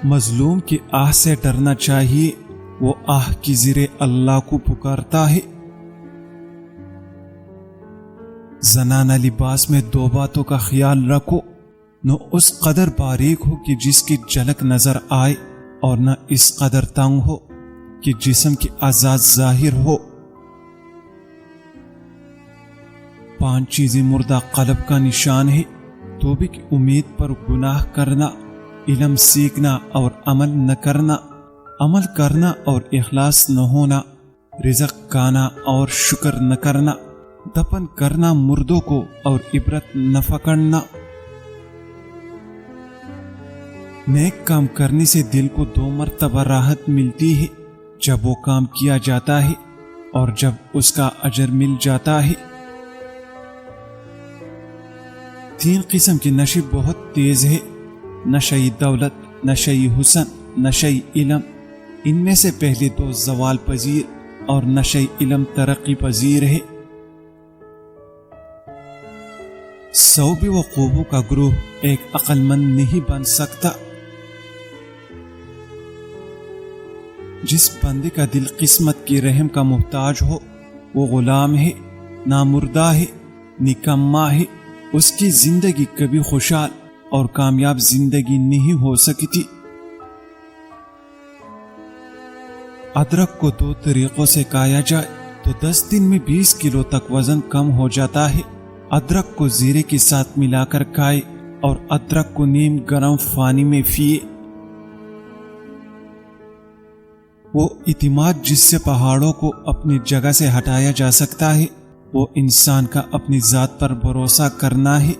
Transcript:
مظلوم کی آہ سے ڈرنا چاہیے، وہ آہ کی زیر اللہ کو پکارتا ہے۔ زنانہ لباس میں دو باتوں کا خیال رکھو، نہ اس قدر باریک ہو کہ جس کی جھلک نظر آئے، اور نہ اس قدر تنگ ہو کہ جسم کی اعضاء ظاہر ہو۔ 5 چیزیں مردہ قلب کا نشان ہے: توبے کی امید پر گناہ کرنا، علم سیکھنا اور عمل نہ کرنا، عمل کرنا اور اخلاص نہ ہونا، رزق کھانا اور شکر نہ کرنا، دفن کرنا مردوں کو اور عبرت نہ پکڑنا۔ نیک کام کرنے سے دل کو 2 مرتبہ راحت ملتی ہے، جب وہ کام کیا جاتا ہے اور جب اس کا اجر مل جاتا ہے۔ 3 قسم کی نشے بہت تیز ہے: نشہ دولت، نشہ حسن، نشہ علم۔ ان میں سے پہلے 2 زوال پذیر اور نشہ علم ترقی پذیر ہے۔ 100 بے وقوفوں کا گروہ ایک عقل مند نہیں بن سکتا۔ جس بندے کا دل قسمت کی رحم کا محتاج ہو، وہ غلام ہے، نامردہ ہے، نکما ہے۔ اس کی زندگی کبھی خوشحال اور کامیاب زندگی نہیں ہو سکتی۔ ادرک کو 2 طریقوں سے کھایا جائے تو 10 دن میں 20 کلو تک وزن کم ہو جاتا ہے۔ ادرک کو زیرے کے ساتھ ملا کر کھائے اور ادرک کو نیم گرم پانی میں پیئے۔ وہ اعتماد جس سے پہاڑوں کو اپنی جگہ سے ہٹایا جا سکتا ہے، وہ انسان کا اپنی ذات پر بھروسہ کرنا ہے۔